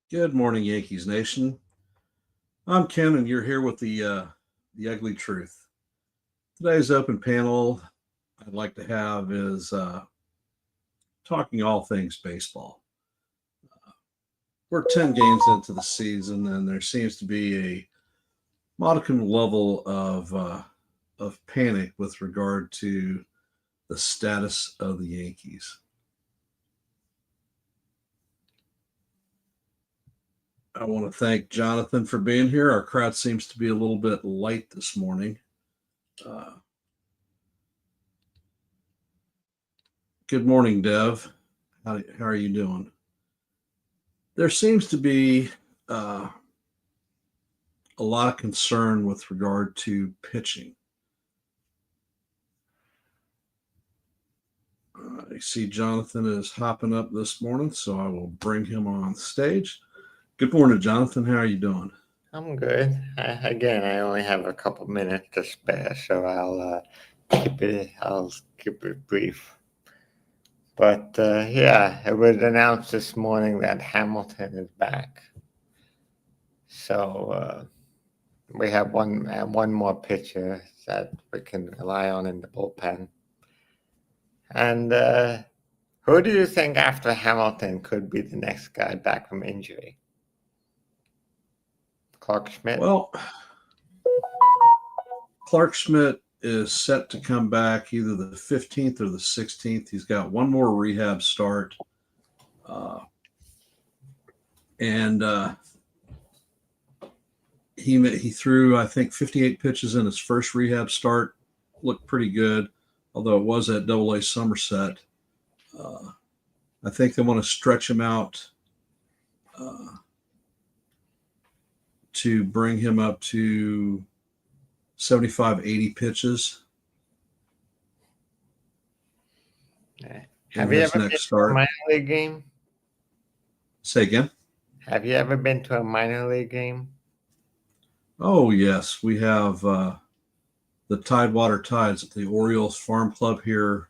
Good morning, Yankees Nation. I'm Ken, and you're here with the ugly truth. Today's open panel I'd like to have is talking all things baseball. We're 10 games into the season, and there seems to be a modicum level of panic with regard to the status of the Yankees. I want to thank Jonathan for being here. Our crowd seems to be a little bit light this morning. Uh, Good morning, Dev. How are you doing? There seems to be uh, a lot of concern with regard to pitching. I see Jonathan is hopping up this morning, so I will bring him on stage. Good morning, Jonathan. How are you doing? I'm good. I only have a couple minutes to spare, so I'll keep it brief. But yeah, it was announced this morning that Hamilton is back. So we have one more pitcher that we can rely on in the bullpen. And who do you think after Hamilton could be the next guy back from injury? Clark Schmidt? Well, Clark Schmidt is set to come back either the 15th or the 16th. He's got one more rehab start. And he threw, I think, 58 pitches in his first rehab start. Looked pretty good, although it was at Double-A Somerset. I think they want to stretch him out to bring him up to 75, 80 pitches. Have you ever been to a minor league game? Say again? Have you ever been to a minor league game? Oh, yes. We have the Tidewater Tides at the Orioles Farm Club here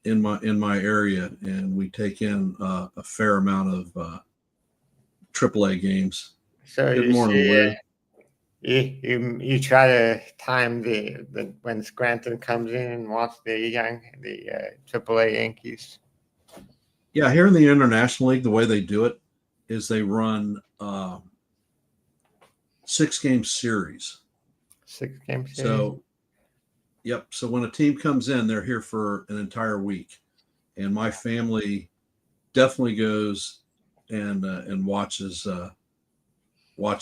in my area, and we take in a fair amount of AAA games. So Good morning, Lou. You try to time the when Scranton comes in and watch the AAA Yankees. Yeah, here in the International League, the way they do it is they run 6-game series. 6-game series. So, yep. So when a team comes in, they're here for an entire week, and my family definitely goes and watches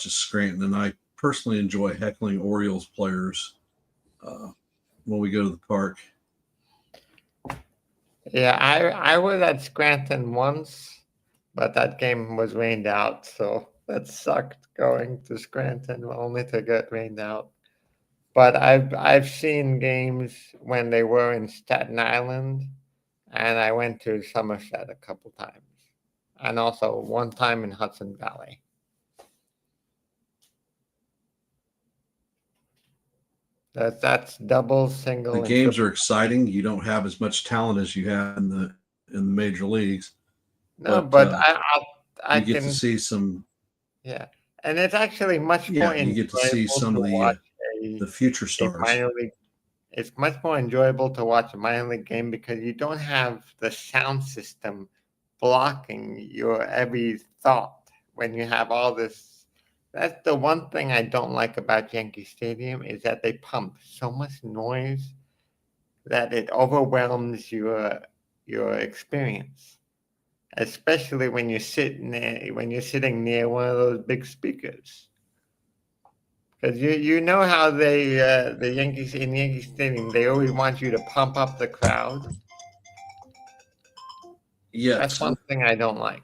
Scranton, and I personally enjoy heckling Orioles players when we go to the park. Yeah, I was at Scranton once, but that game was rained out, so that sucked going to Scranton only to get rained out. But I've seen games when they were in Staten Island, and I went to Somerset a couple times, and also one time in Hudson Valley. That's double, single. The games are exciting. You don't have as much talent as you have in the major leagues. No, but I you get can to see some. Yeah, and it's actually much more. You get to see some of the future stars. Minor league. It's much more enjoyable to watch a minor league game because you don't have the sound system blocking your every thought when you have all this. That's the one thing I don't like about Yankee Stadium is that they pump so much noise that it overwhelms your experience, especially when you're sitting near one of those big speakers. Because you know how the Yankees in Yankee Stadium, they always want you to pump up the crowd. Yes, that's one thing I don't like.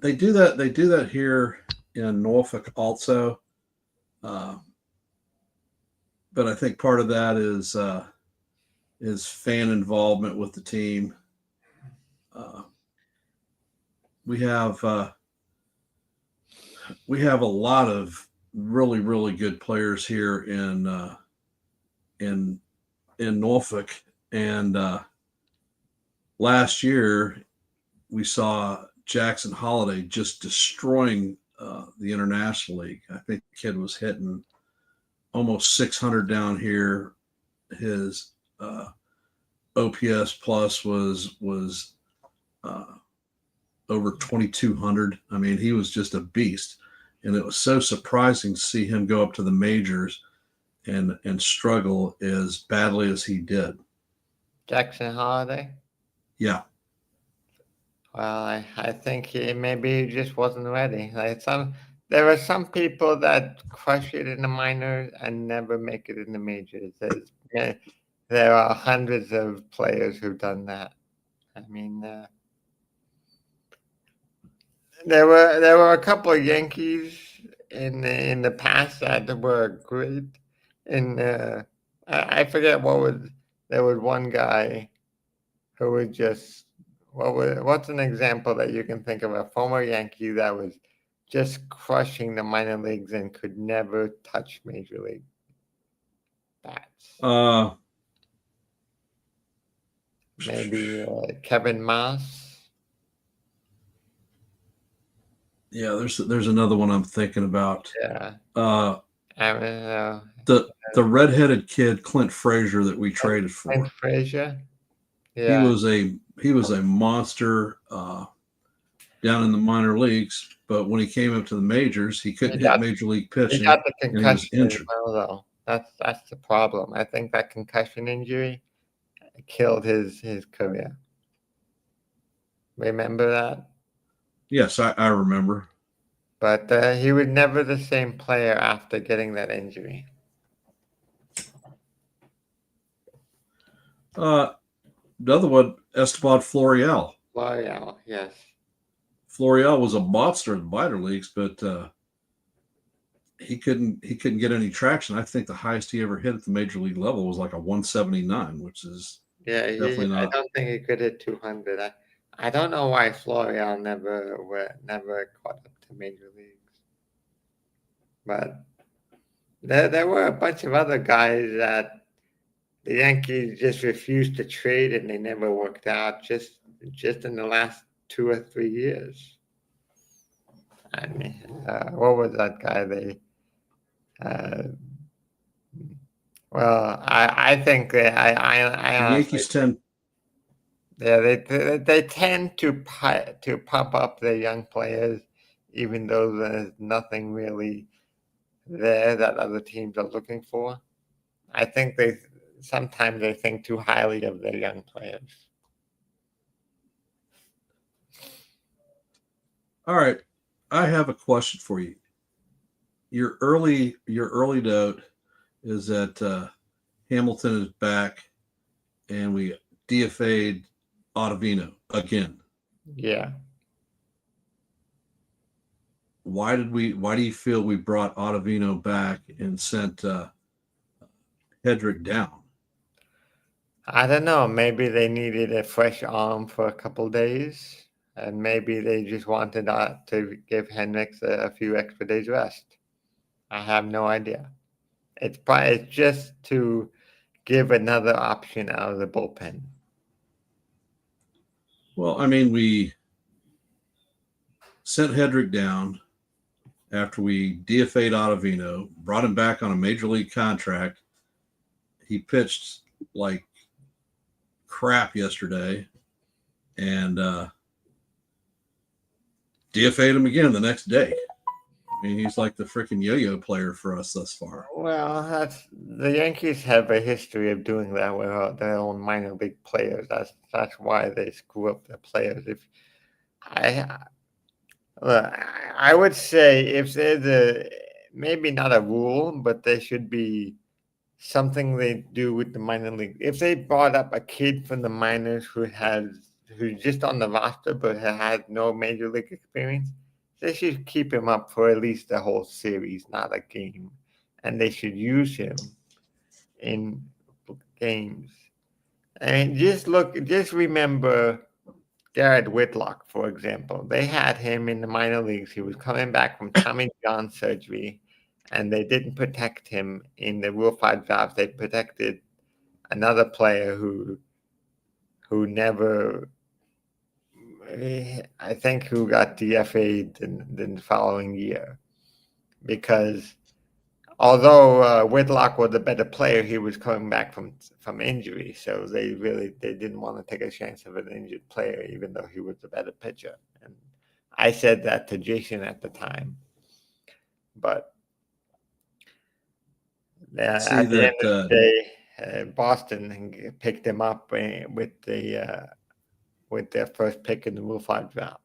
They do that. They do that here in Norfolk also, but I think part of that is fan involvement with the team. We have a lot of really good players here in Norfolk, And last year, we saw Jackson Holiday just destroying the International League. I think the kid was hitting almost 600 down here. His OPS plus was over 2,200. I mean, he was just a beast, and it was so surprising to see him go up to the majors and struggle as badly as he did. Jackson Holiday. Yeah. Well, I think maybe he just wasn't ready. There are some people that crush it in the minors and never make it in the majors. There are hundreds of players who've done that. I mean, there were a couple of Yankees in the past that were great. I forget what was. There was one guy who was just what's an example that you can think of a former Yankee that was just crushing the minor leagues and could never touch major league bats? Maybe Kevin Moss. Yeah, there's another one I'm thinking about. Yeah. I mean, the redheaded kid Clint Frazier that we traded for. Clint Frazier. Yeah. He was a monster down in the minor leagues, but when he came up to the majors, he couldn't hit major league pitching. He got the concussion as well, though. That's the problem. I think that concussion injury killed his career. Remember that? Yes, I remember. But he was never the same player after getting that injury. The other one, Esteban Florial. Florial, yes. Florial was a monster in the minor leagues, but he couldn't get any traction. I think the highest he ever hit at the major league level was like a 179, which is definitely not. I don't think he could hit 200. I don't know why Florial never caught up to major leagues. But there were a bunch of other guys that the Yankees just refused to trade, and they never worked out. Just in the last 2 or 3 years. I mean, what was that guy? Well, I think I the Yankees tend. Yeah, they tend to pump up their young players, even though there's nothing really there that other teams are looking for. I think sometimes they think too highly of their young players. All right, I have a question for you. Your early note is that Hamilton is back, and we DFA'd Ottavino again. Yeah. Why do you feel we brought Ottavino back and sent Hedrick down? I don't know. Maybe they needed a fresh arm for a couple days, and maybe they just wanted to give Hendricks a few extra days rest. I have no idea. It's just to give another option out of the bullpen. Well, I mean, we sent Hedrick down after we DFA'd Ottavino, brought him back on a major league contract. He pitched like crap yesterday, and DFA'd him again the next day. I mean, he's like the freaking yo-yo player for us thus far. Well, the Yankees have a history of doing that with their own minor league players. That's why they screw up their players. I would say if there's maybe not a rule, but there should be something they do with the minor league. If they brought up a kid from the minors who's just on the roster but had no major league experience, they should keep him up for at least the whole series, not a game. And they should use him in games. And just remember Garrett Whitlock, for example. They had him in the minor leagues. He was coming back from Tommy John surgery, and they didn't protect him in the Rule 5 drafts. They protected another player who who never, I think, who got DFA'd in the following year. Because although Whitlock was a better player, he was coming back from injury, so they didn't want to take a chance of an injured player, even though he was a better pitcher. And I said that to Jason at the time, but See at the end of the day, Boston picked him up with their first pick in the Rule 5 draft,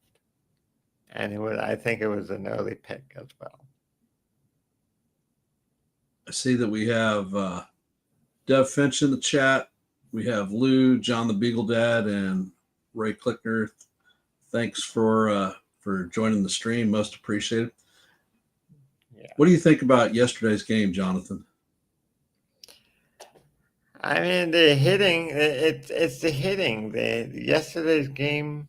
and I think it was an early pick as well. I see that we have Dev Finch in the chat. We have Lou, John the Beagle Dad, and Ray Klickner. Thanks for joining the stream. Most appreciated. Yeah. What do you think about yesterday's game, Jonathan? I mean, the hitting, it's the hitting. Yesterday's game,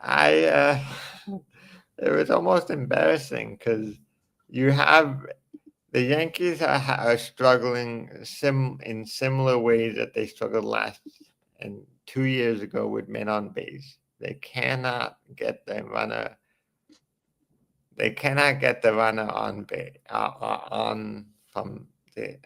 it was almost embarrassing because you have the Yankees are struggling in similar ways that they struggled last and 2 years ago with men on base. They cannot get the runner. They cannot get the runner on base on from the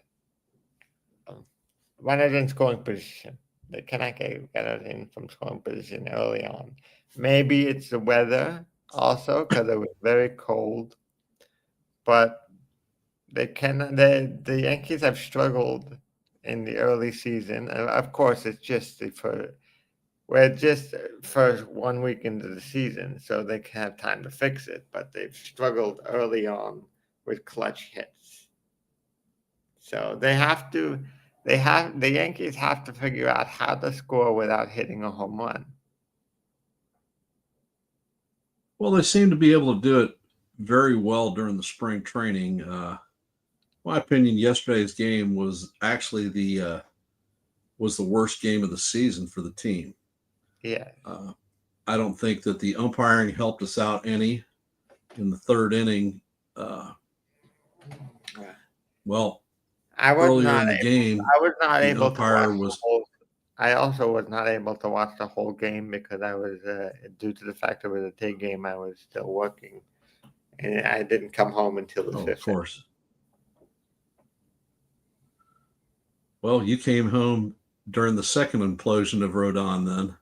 runners in scoring position. They cannot get it in from scoring position early on. Maybe it's the weather also because it was very cold, but the Yankees have struggled in the early season. And of course, it's just we're just first 1 week into the season, so they can have time to fix it. But they've struggled early on with clutch hits. So the Yankees have to figure out how to score without hitting a home run. Well, they seem to be able to do it very well during the spring training. My opinion, yesterday's game was actually the worst game of the season for the team. Yeah. I don't think that the umpiring helped us out any in the third inning. Well, earlier in the game, I was not able to watch was. The whole, I also was not able to watch the whole game because I was due to the fact it was a day game. I was still working, and I didn't come home until the fifth. Of course. Well, you came home during the second implosion of Rodon then.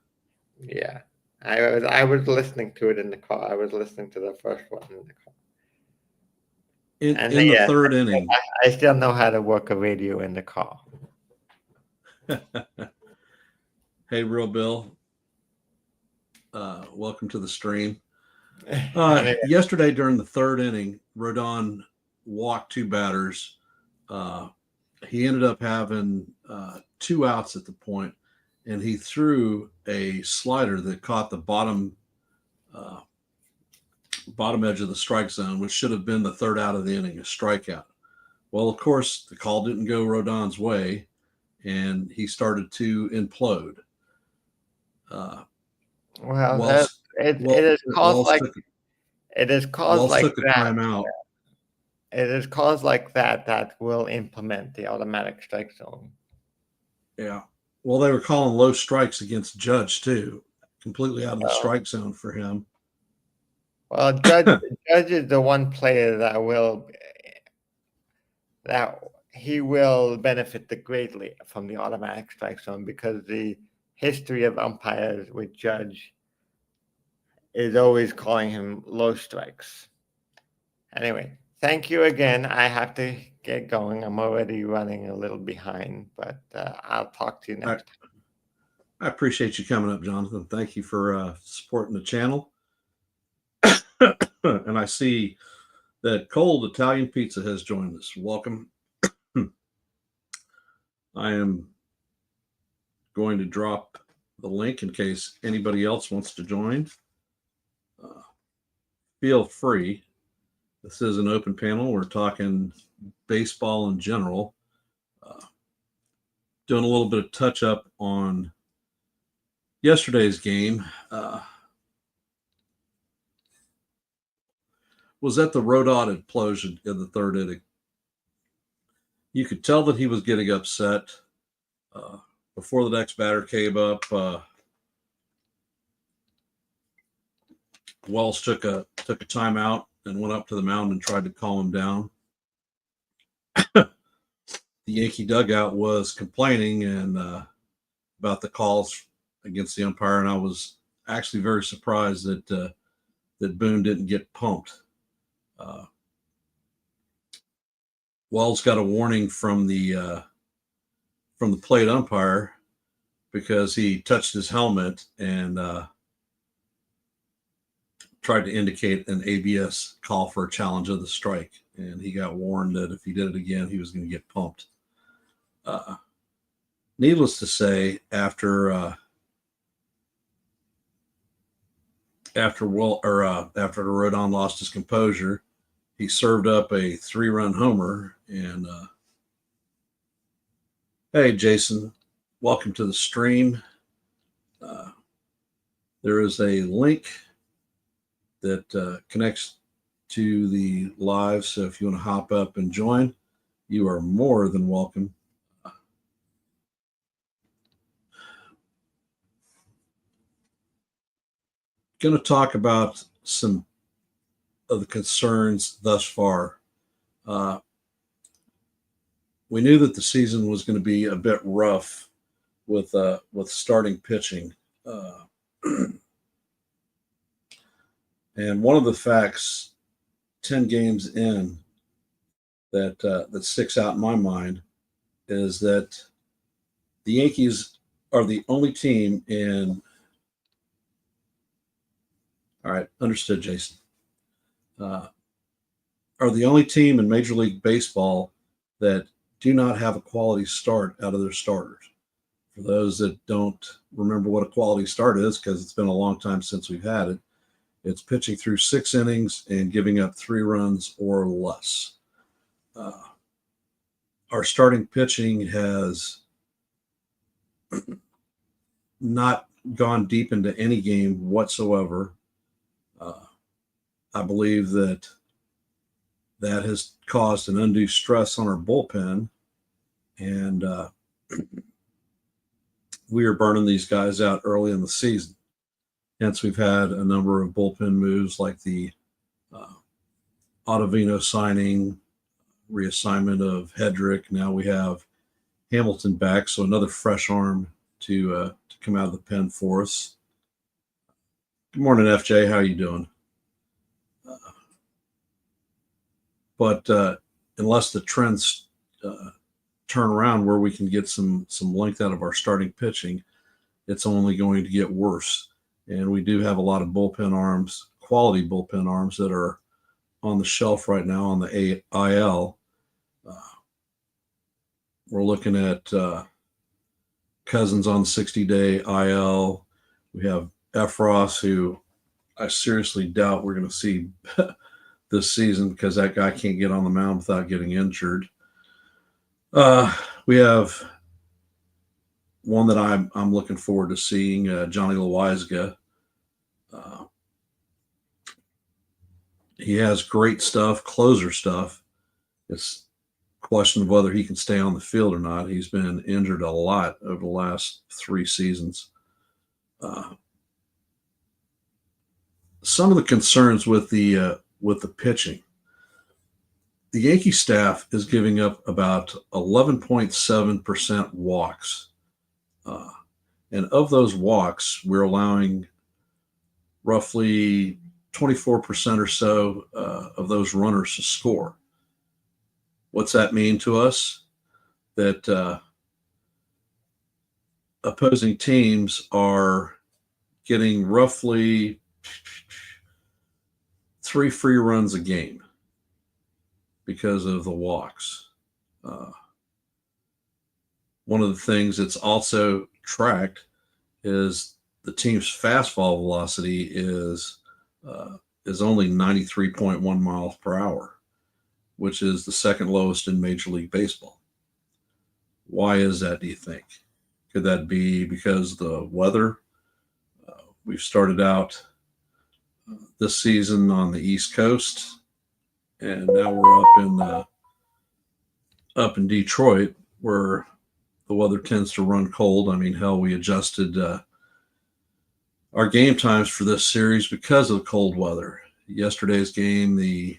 Yeah. I was listening to it in the car. I was listening to the first one in the car. In the third inning. I still know how to work a radio in the car. Hey, Real Bill. Welcome to the stream. Yesterday during the third inning, Rodon walked 2 batters. He ended up having 2 outs at the point, and he threw a slider that caught the bottom edge of the strike zone, which should have been the third out of the inning, a strikeout. Well, of course, the call didn't go Rodon's way, and he started to implode. It is calls like that. Timeout. It is calls like that will implement the automatic strike zone. Yeah. Well, they were calling low strikes against Judge too, completely out of the strike zone for him. Well, Judge is the one player that he will benefit greatly from the automatic strike zone because the history of umpires with Judge is always calling him low strikes. Anyway, thank you again. I have to get going. I'm already running a little behind, but I'll talk to you next time. I appreciate you coming up, Jonathan. Thank you for supporting the channel. And I see that Cold Italian Pizza has joined us. Welcome. I am going to drop the link in case anybody else wants to join. Feel free. This is an open panel. We're talking baseball in general. Doing a little bit of touch up on yesterday's game. Was at the Rodon implosion in the third inning. You could tell that he was getting upset. before the next batter came up, Wells took a timeout and went up to the mound and tried to calm him down. The Yankee dugout was complaining and about the calls against the umpire, and I was actually very surprised that that Boone didn't get pumped. Wells got a warning from the plate umpire because he touched his helmet and tried to indicate an ABS call for a challenge of the strike, and he got warned that if he did it again, he was going to get pumped. Needless to say, after Rodon lost his composure, he served up a 3-run homer. And hey, Jason, welcome to the stream. There is a link that connects to the live, so if you want to hop up and join, you are more than welcome. Going to talk about some of the concerns thus far. We knew that the season was going to be a bit rough with starting pitching, and one of the facts, 10 games in, that sticks out in my mind is that the Yankees are the only team in. All right, understood, Jason. Are the only team in Major League Baseball that do not have a quality start out of their starters. For those that don't remember what a quality start is, because it's been a long time since we've had it, it's pitching through 6 innings and giving up 3 runs or less. Our starting pitching has not gone deep into any game whatsoever. I believe that has caused an undue stress on our bullpen, and we are burning these guys out early in the season. Hence, we've had a number of bullpen moves like the Ottavino signing, reassignment of Hedrick. Now we have Hamilton back, so another fresh arm to come out of the pen for us. Good morning, FJ. How are you doing? But unless the trends turn around where we can get some length out of our starting pitching, it's only going to get worse. And we do have a lot of bullpen arms, quality bullpen arms, that are on the shelf right now on the IL. We're looking at Cousins on 60-day IL. We have Efros, who I seriously doubt we're going to see this season because that guy can't get on the mound without getting injured. We have one that I'm looking forward to seeing, Johnny Loizaga. He has great stuff, closer stuff. It's a question of whether he can stay on the field or not. He's been injured a lot over the last 3 seasons. Some of the concerns with the pitching. The Yankee staff is giving up about 11.7% walks. And of those walks, we're allowing roughly 24% or so of those runners to score. What's that mean to us? That opposing teams are getting roughly 3 free runs a game because of the walks. One of the things that's also tracked is the team's fastball velocity is only 93.1 miles per hour, which is the second lowest in Major League Baseball. Why is that, do you think? Could that be because of the weather? We've started out this season on the East Coast, and now we're up in Detroit, where the weather tends to run cold. I mean, hell, we adjusted our game times for this series because of the cold weather. Yesterday's game, the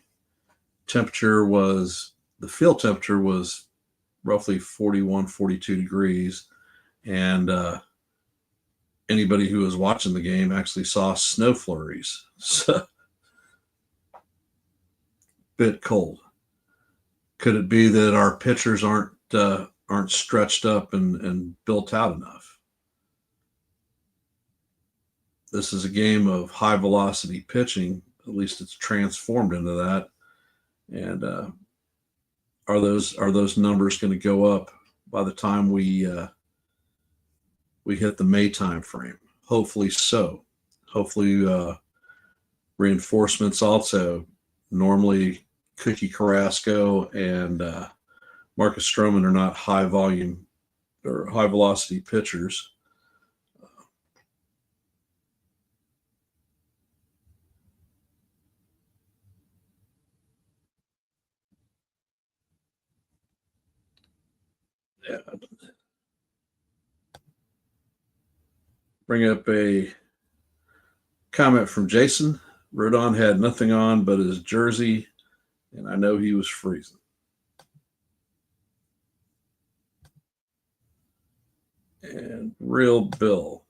field temperature was roughly 41, 42 degrees. And anybody who was watching the game actually saw snow flurries. So, bit cold. Could it be that our pitchers aren't stretched up and built out enough? This is a game of high velocity pitching. At least it's transformed into that. And are those numbers going to go up by the time we hit the May time frame? Hopefully so. Hopefully reinforcements also. Normally Cookie Carrasco and Marcus Stroman are not high volume or high velocity pitchers. Yeah. Bring up a comment from Jason. Rodon had nothing on but his jersey, and I know he was freezing. And Real Bill.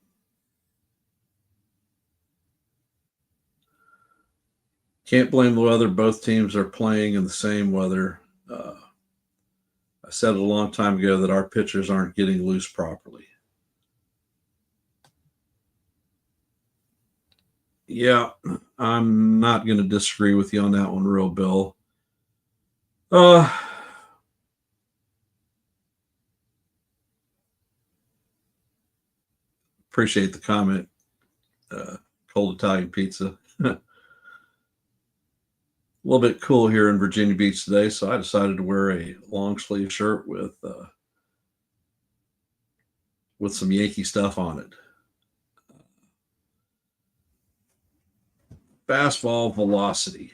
Can't blame the weather. Both teams are playing in the same weather. I said it a long time ago that our pitchers aren't getting loose properly. Yeah, I'm not going to disagree with you on that one, Real Bill. Appreciate the comment. Cold Italian pizza. A little bit cool here in Virginia Beach today, so I decided to wear a long sleeve shirt with some Yankee stuff on it. Fastball velocity.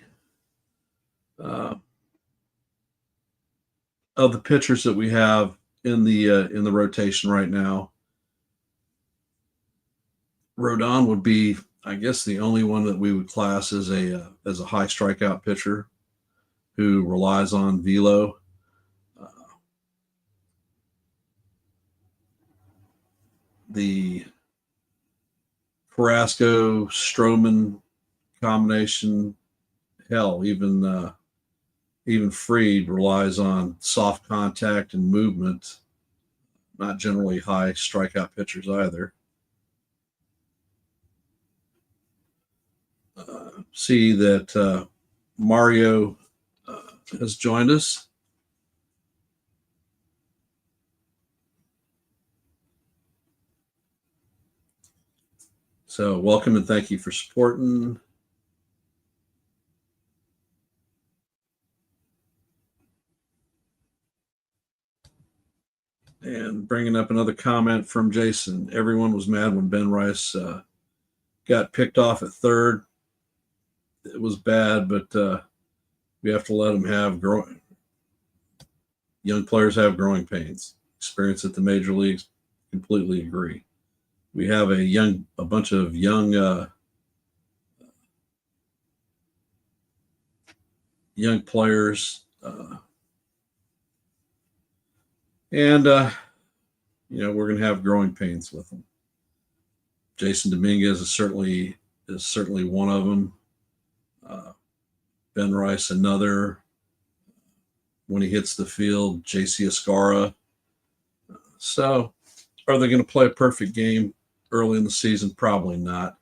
Of the pitchers that we have in the rotation right now, Rodon would be, I guess, the only one that we would class as a high strikeout pitcher who relies on velo. The Carrasco Stroman combination, hell, even Fried relies on soft contact and movement. Not generally high strikeout pitchers either. See that Mario has joined us. So welcome and thank you for supporting. And bringing up another comment from Jason. Everyone was mad when Ben Rice got picked off at third. It was bad, but we have to let them have young players have growing pains. Experience at the major leagues, completely agree. We have a bunch of young players, and we're going to have growing pains with them. Jason Dominguez is certainly one of them. Ben Rice, another. When he hits the field, JC Escara. So, are they going to play a perfect game early in the season? Probably not.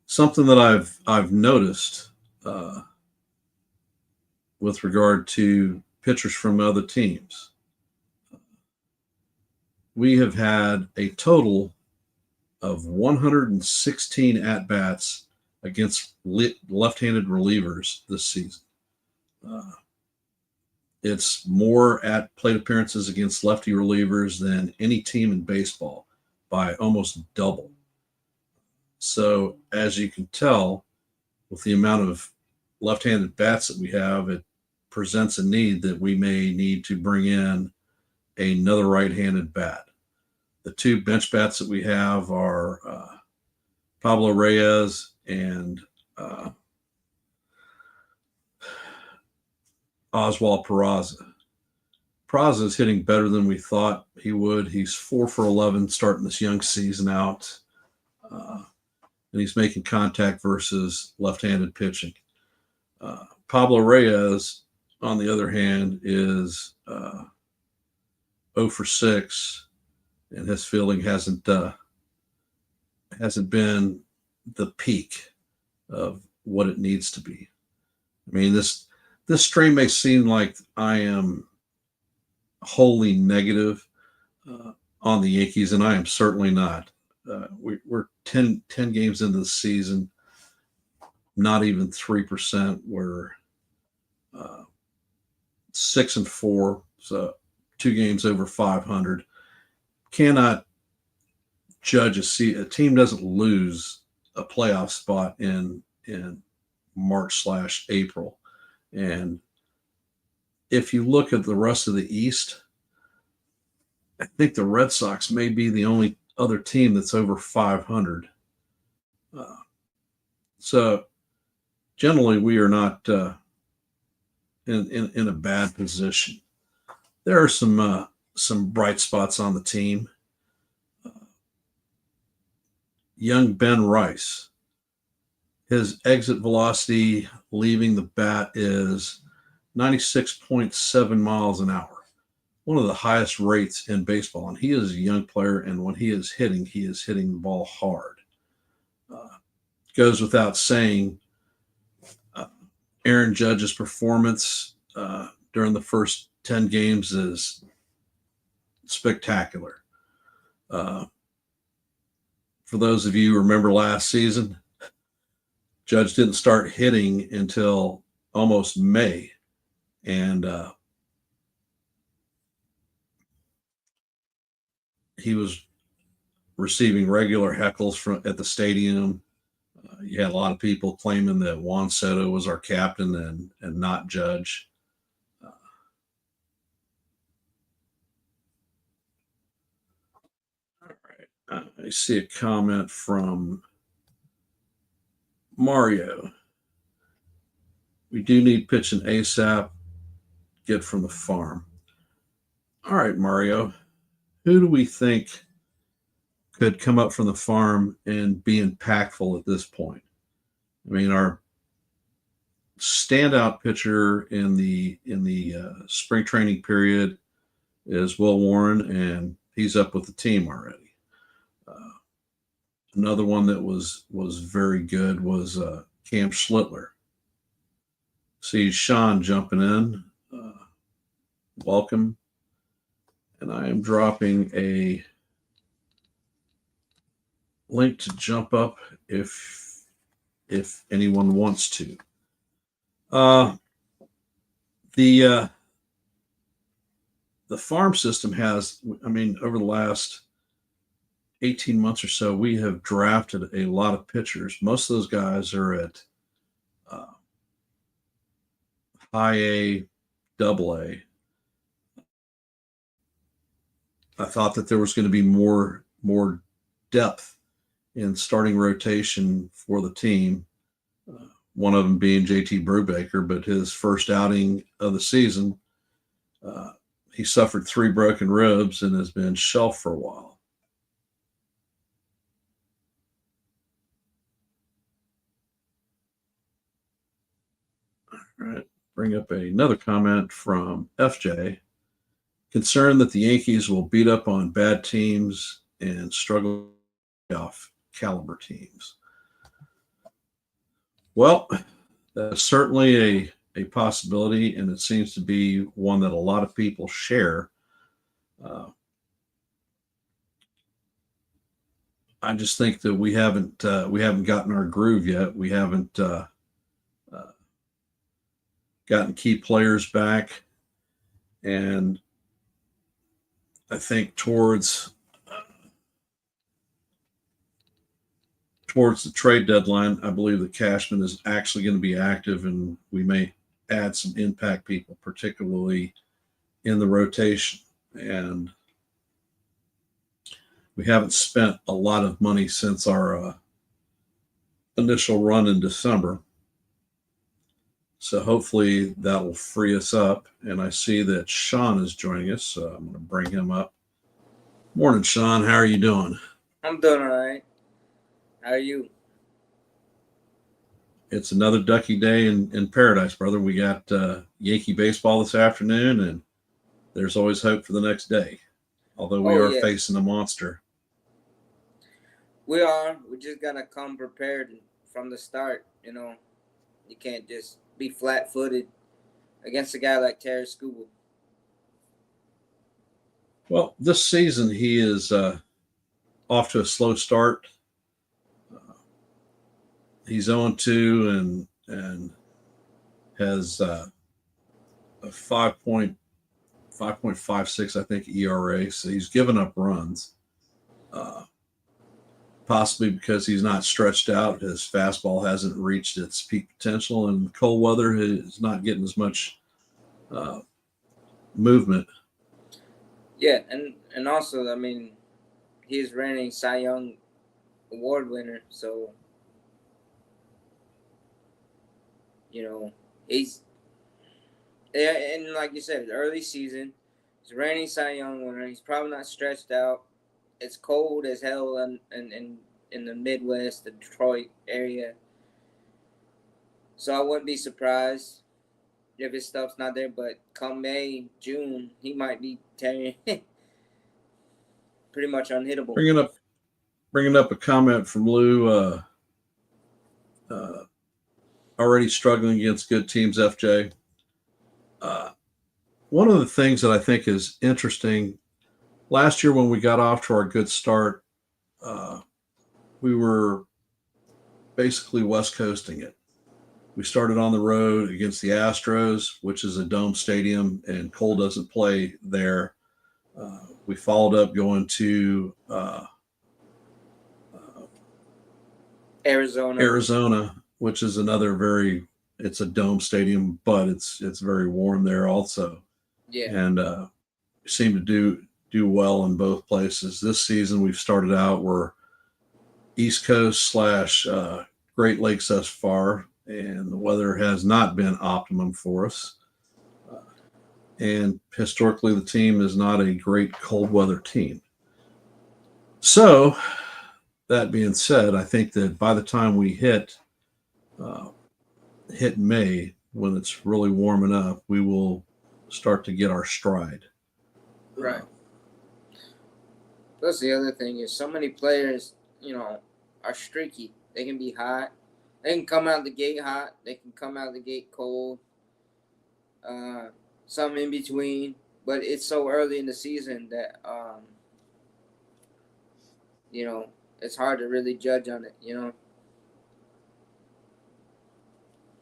Something that I've noticed with regard to pitchers from other teams, we have had a total of 116 at-bats against left-handed relievers this season. It's more at plate appearances against lefty relievers than any team in baseball by almost double. So as you can tell, with the amount of left-handed bats that we have, it presents a need that we may need to bring in another right-handed bat. The two bench bats that we have are Pablo Reyes and Oswald Peraza. Peraza is hitting better than we thought he would. He's 4 for 11 starting this young season out, and he's making contact versus left-handed pitching. Pablo Reyes, on the other hand, is 0 for 6, and his fielding hasn't been the peak of what it needs to be. I mean, this stream may seem like I am wholly negative on the Yankees, and I am certainly not. We're 10 games into the season, not even 3%. We're 6-4, so 2 games over 500. Cannot judge a team doesn't lose a playoff spot in March/April. And if you look at the rest of the East, I think the Red Sox may be the only other team that's over 500. So generally, we are not in a bad position. There are some bright spots on the team. Young Ben Rice, his exit velocity leaving the bat is 96.7 miles an hour, one of the highest rates in baseball. And he is a young player, and when he is hitting the ball hard. Goes without saying, Aaron Judge's performance during the first 10 games is spectacular. For those of you who remember last season, Judge didn't start hitting until almost May. And he was receiving regular heckles at the stadium. You had a lot of people claiming that Juan Soto was our captain and not Judge. All right. I see a comment from Mario. We do need pitching ASAP. Get from the farm. All right, Mario. Who do we think could come up from the farm and be impactful at this point? I mean, our standout pitcher in the spring training period is Will Warren, and he's up with the team already. Another one that was very good was Cam Schlittler. See Sean jumping in. Welcome. And I am dropping a link to jump up if anyone wants to. The farm system has, I mean, over the last 18 months or so, we have drafted a lot of pitchers. Most of those guys are at high A, double A. I thought that there was going to be more depth in starting rotation for the team. One of them being JT Brubaker, but his first outing of the season, he suffered 3 broken ribs and has been shelved for a while. All right, bring up another comment from FJ. Concerned that the Yankees will beat up on bad teams and struggle off caliber teams. Well, that's certainly a possibility, and it seems to be one that a lot of people share. I just think that we haven't gotten our groove yet. We haven't gotten key players back, and I think towards the trade deadline, I believe that Cashman is actually going to be active, and we may add some impact people, particularly in the rotation. And we haven't spent a lot of money since our initial run in December. So hopefully that will free us up. And I see that Sean is joining us, so I'm going to bring him up. Morning, Sean. How are you doing? I'm doing all right. How are you? It's another Ducky day in paradise, brother. We got Yankee baseball this afternoon, and there's always hope for the next day, although we are facing a monster. We are. We just got to come prepared from the start. You can't just be flat-footed against a guy like Terry Scuba. Well, this season he is off to a slow start. He's 0-2 and has a 5.56, I think, ERA. So he's given up runs, possibly because he's not stretched out. His fastball hasn't reached its peak potential, and cold weather is not getting as much movement. Yeah, and also, I mean, he's reigning Cy Young Award winner, so he's and like you said, early season. He's reigning Cy Young winner. He's probably not stretched out. It's cold as hell in the Midwest, the Detroit area. So I wouldn't be surprised if his stuff's not there. But come May, June, he might be pretty much unhittable. Bringing up a comment from Lou. Already struggling against good teams, FJ. One of the things that I think is interesting, last year when we got off to our good start, we were basically West Coasting it. We started on the road against the Astros, which is a dome stadium, and Cole doesn't play there. We followed up going to Arizona, which is another it's a dome stadium, but it's very warm there also. Yeah. And seem to do well in both places. This season we've started out, we're East Coast / Great Lakes thus far, and the weather has not been optimum for us. And historically, the team is not a great cold weather team. So, that being said, I think that by the time we hit May, when it's really warming up, we will start to get our stride. Right. Plus, the other thing is so many players, are streaky. They can be hot. They can come out the gate hot. They can come out the gate cold. Some in between. But it's so early in the season that, it's hard to really judge on it,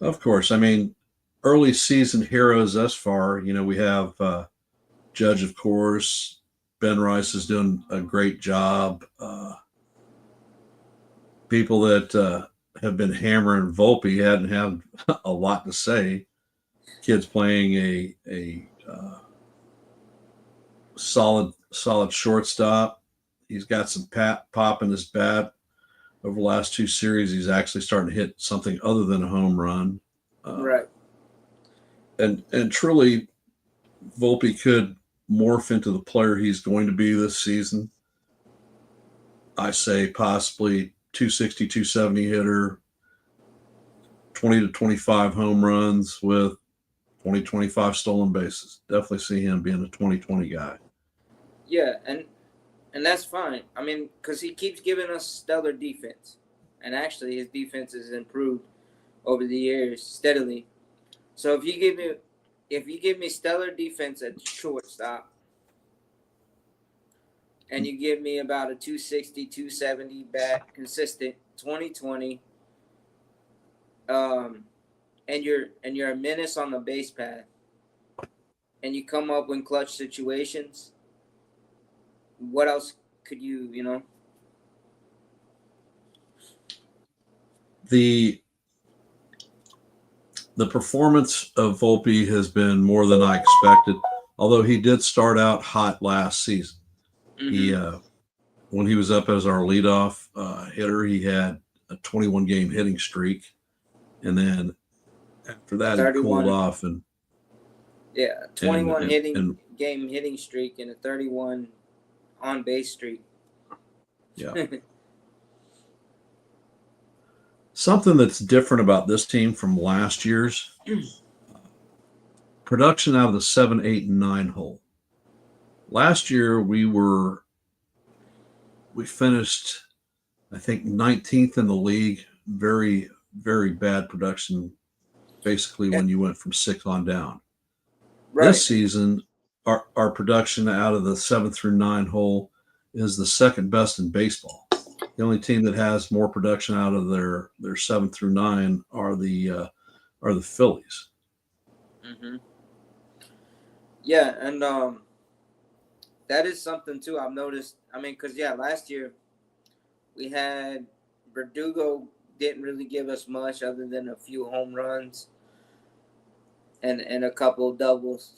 Of course. I mean, early season heroes thus far, we have Judge, of course. Ben Rice is doing a great job. People that have been hammering Volpe hadn't had a lot to say. Kid's playing a solid shortstop. He's got some pop in his bat. Over the last two series, he's actually starting to hit something other than a home run. Right. And truly, Volpe could morph into the player he's going to be this season. I say possibly 260, 270 hitter, 20 to 25 home runs with 20, 25 stolen bases. Definitely see him being a 2020 guy. Yeah, and that's fine. I mean, because he keeps giving us stellar defense. And actually, his defense has improved over the years steadily. So if you give me stellar defense at shortstop, and you give me about a 260, 270 bat, consistent 2020, and you're a menace on the base path, and you come up in clutch situations, what else could you? The the performance of Volpe has been more than I expected. Although he did start out hot last season, he when he was up as our leadoff hitter, he had a 21 game hitting streak, and then after that he cooled 31. off and 21 and game hitting streak and a 31 on base streak. yeah. Something that's different about this team from last year's production out of the 7, 8, and 9 hole. Last year we finished, I think, 19th in the league. Very, very bad production, basically, when you went from 6 on down. Right. This season, our production out of the 7 through 9 hole is the second best in baseball. The only team that has more production out of their 7 through 9 are the Phillies. Mm-hmm. Yeah, and that is something too I've noticed. I mean, because last year we had Verdugo didn't really give us much other than a few home runs and a couple of doubles.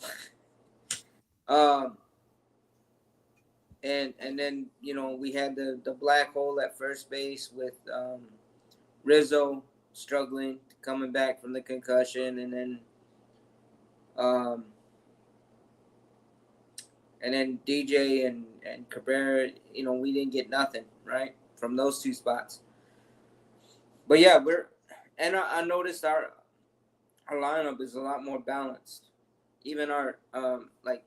And then we had the black hole at first base with Rizzo struggling, coming back from the concussion, and then DJ and Cabrera, we didn't get nothing, right, from those two spots. But yeah, I noticed our lineup is a lot more balanced. Even our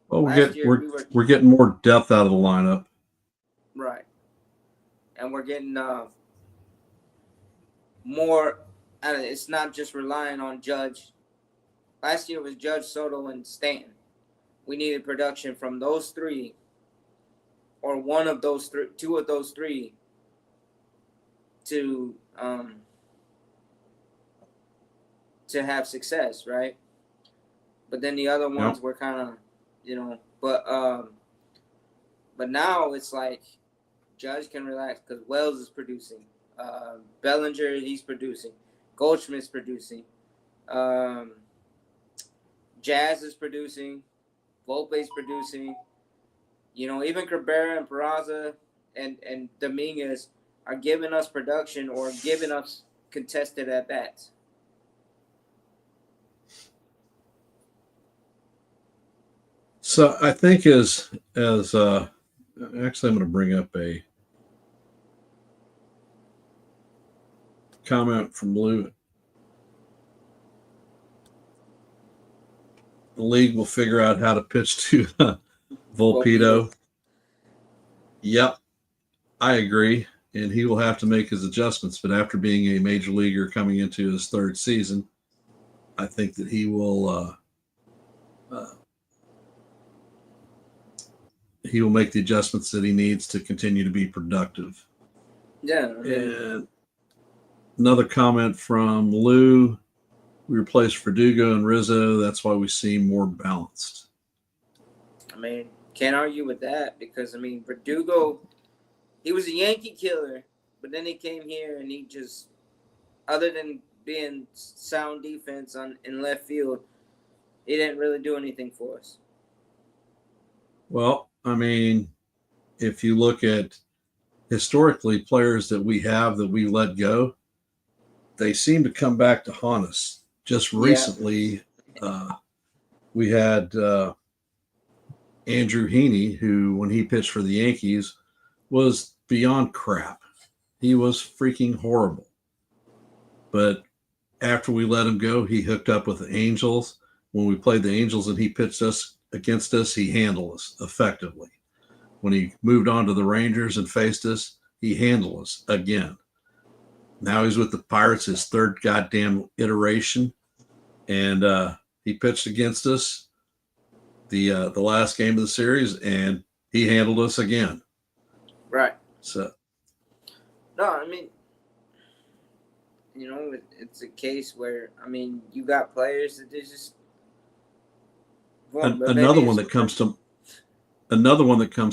we're getting more depth out of the lineup. Right. And we're getting more, and it's not just relying on Judge. Last year was Judge, Soto, and Stanton. We needed production from those three, or one of those three, two of those three, to have success, right? But then the other ones were kind of, but now it's like Judge can relax because Wells is producing, Bellinger, he's producing, Goldschmidt's producing, Jazz is producing, Volpe's producing, even Cabrera and Peraza and Dominguez are giving us production or giving us contested at bats. So I think as actually I'm going to bring up a comment from Lou. The league will figure out how to pitch to Volpedo. Yep, I agree, and he will have to make his adjustments. But after being a major leaguer coming into his third season, I think that he will make the adjustments that he needs to continue to be productive. Yeah. And another comment from Lou. We replaced Verdugo and Rizzo. That's why we seem more balanced. I mean, can't argue with that because, Verdugo, he was a Yankee killer, but then he came here and he just, other than being sound defense in left field, he didn't really do anything for us. Well, if you look at historically players that we have that we let go, they seem to come back to haunt us. Just recently, we had Andrew Heaney, who, when he pitched for the Yankees, was beyond crap. He was freaking horrible. But after we let him go, he hooked up with the Angels. When we played the Angels and he pitched against us, he handled us effectively. When he moved on to the Rangers and faced us, he handled us again. Now he's with the Pirates, his third goddamn iteration, and he pitched against us the last game of the series, and he handled us again. Right. So, no, it's a case where you got players that they just. Another one that comes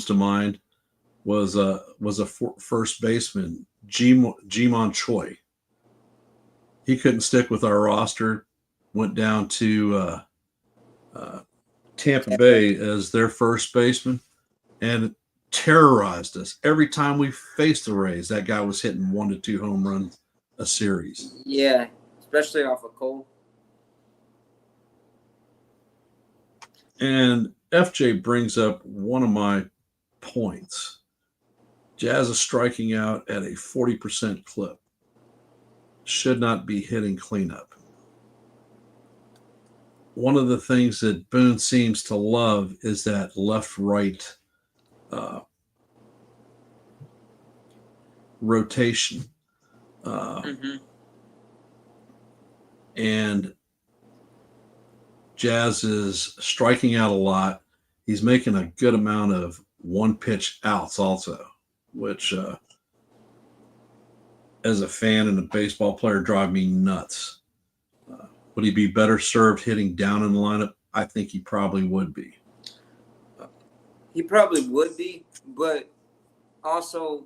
to mind was a first baseman, Jimon Choi. He couldn't stick with our roster. went down to Tampa Bay as their first baseman and terrorized us. Every time we faced the Rays, that guy was hitting 1 to 2 home runs a series. Yeah, especially off of Cole. And FJ brings up one of my points. Jazz is striking out at a 40% clip. Should not be hitting cleanup. One of the things that Boone seems to love is that left-right rotation. And Jazz is striking out a lot. He's making a good amount of one-pitch outs also, which as a fan and a baseball player drive me nuts. Would he be better served hitting down in the lineup? I think he probably would be. He probably would be, but also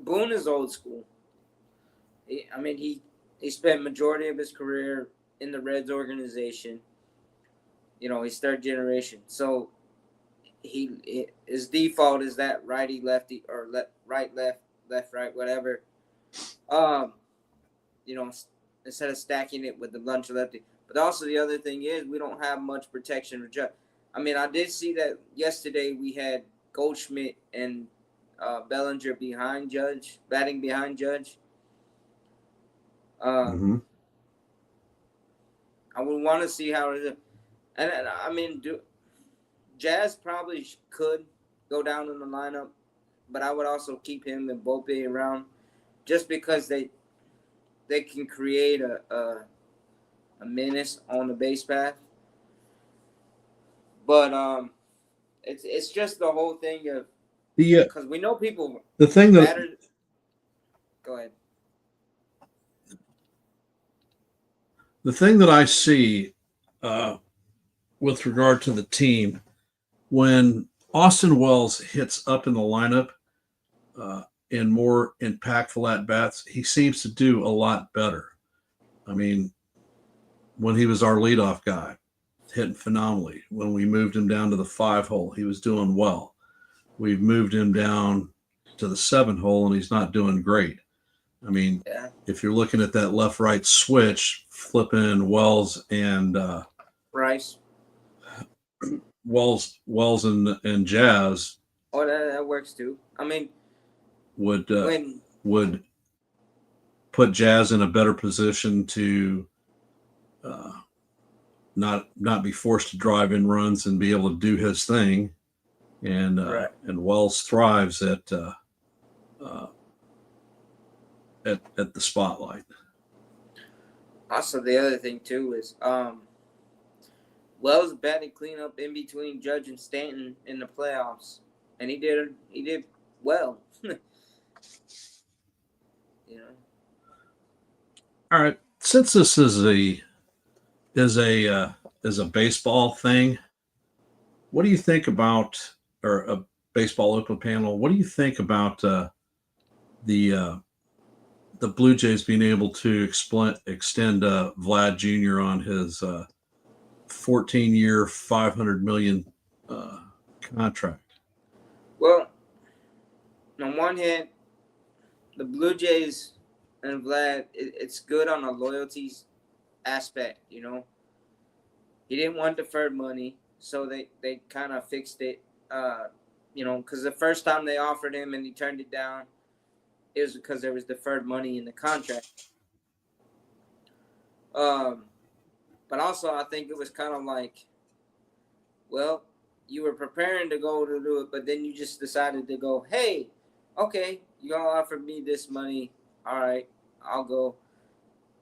Boone is old school. He spent majority of his career in the Reds organization. You know, he's third generation. So his default is that righty lefty or right left right whatever. You know, instead of stacking it with a bunch of lefty. But also the other thing is we don't have much protection for Judge. I mean, I did see that yesterday we had Goldschmidt and Bellinger behind Judge, batting behind Judge. I would want to see how it is. And I mean, Jazz probably could go down in the lineup, but I would also keep him and Volpe around just because they can create a menace on the base path. But it's just the whole thing of because we know people. The thing that go ahead. The thing that I see with regard to the team, when Austin Wells hits up in the lineup in more impactful at-bats, he seems to do a lot better. I mean, when he was our leadoff guy, hitting phenomenally. When we moved him down to the 5 hole, he was doing well. We've moved him down to the 7 hole, and he's not doing great. I mean, if you're looking at that left-right switch, flipping Wells and Rice, Wells and Jazz. Oh, that works too. I mean, would put Jazz in a better position to not be forced to drive in runs and be able to do his thing, and Wells thrives at the spotlight. Also, the other thing too is Wells batting cleanup in between Judge and Stanton in the playoffs, and he did well. You know. All right, since this is a baseball thing, what do you think about, or a baseball open panel? What do you think about the Blue Jays being able to extend Vlad Jr. on his 14-year, $500 million contract? Well, on one hand, the Blue Jays and Vlad, it's good on a loyalties aspect, you know. He didn't want deferred money, so they kind of fixed it, you know, because the first time they offered him and he turned it down, it was because there was deferred money in the contract. But also I think it was kind of like, well, you were preparing to go to do it, but then you just decided to go, hey, okay, you gonna offer me this money, all right, I'll go.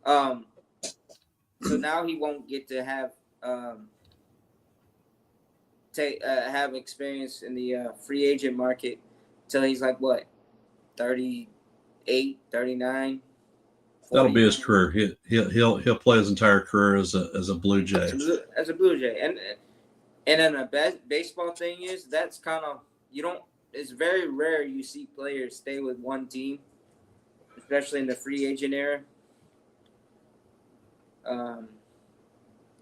So now he won't get to have have experience in the free agent market till he's like what, 38, 39. 40. That'll be his career. He'll play his entire career as a Blue Jay. As a Blue Jay, and then a baseball thing is that's kind of it's very rare you see players stay with one team, especially in the free agent era.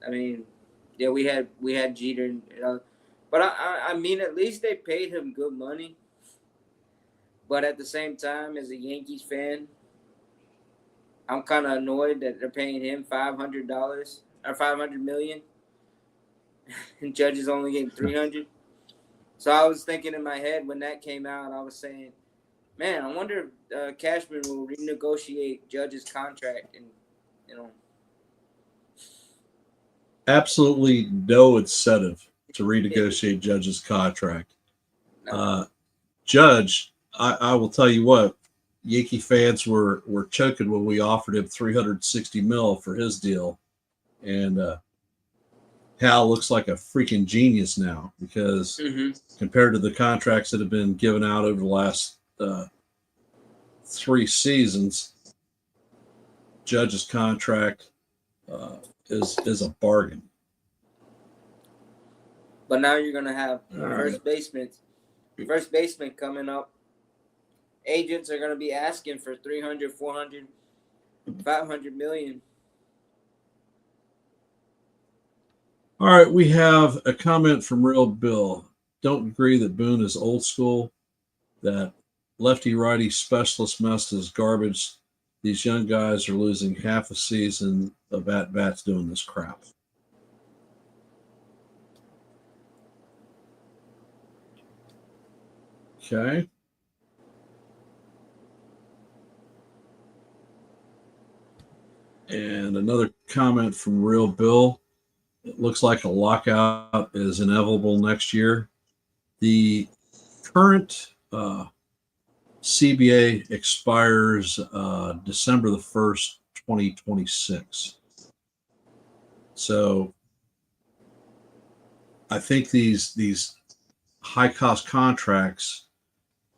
I mean, yeah, we had Jeter, but I mean, at least they paid him good money. But at the same time, as a Yankees fan, I'm kind of annoyed that they're paying him $500 or $500 million, and Judge is only getting $300. So I was thinking in my head when that came out, I was saying, man, I wonder if Cashman will renegotiate Judge's contract, and you know, Absolutely no incentive to renegotiate Judge's contract. no. Judge, I will tell you what, Yankee fans were choking when we offered him 360 mil for his deal, and Hal looks like a freaking genius now because Mm-hmm. compared to the contracts that have been given out over the last 3 seasons, Judge's contract is a bargain. But now you're gonna have All first baseman coming up. Agents are gonna be asking for 300, 400, 500 million. All right, we have a comment from Real Bill. Don't agree that Boone is old school, that lefty righty specialist mess is garbage. These young guys are losing half a season of at bats doing this crap. Okay. And another comment from Real Bill. It looks like a lockout is inevitable next year. The current CBA expires December the 1st, 2026. So I think these high cost contracts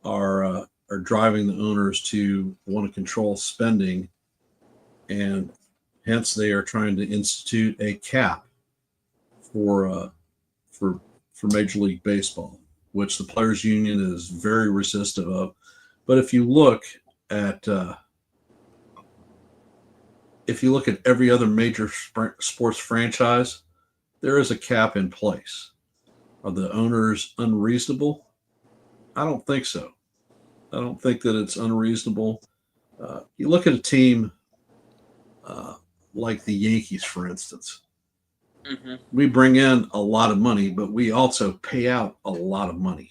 are driving the owners to want to control spending, and hence they are trying to institute a cap for Major League Baseball, which the Players Union is very resistant of. But if you look at every other major sports franchise, there is a cap in place. Are the owners unreasonable? I don't think so. I don't think that it's unreasonable. You look at a team like the Yankees, for instance. Mm-hmm. We bring in a lot of money, but we also pay out a lot of money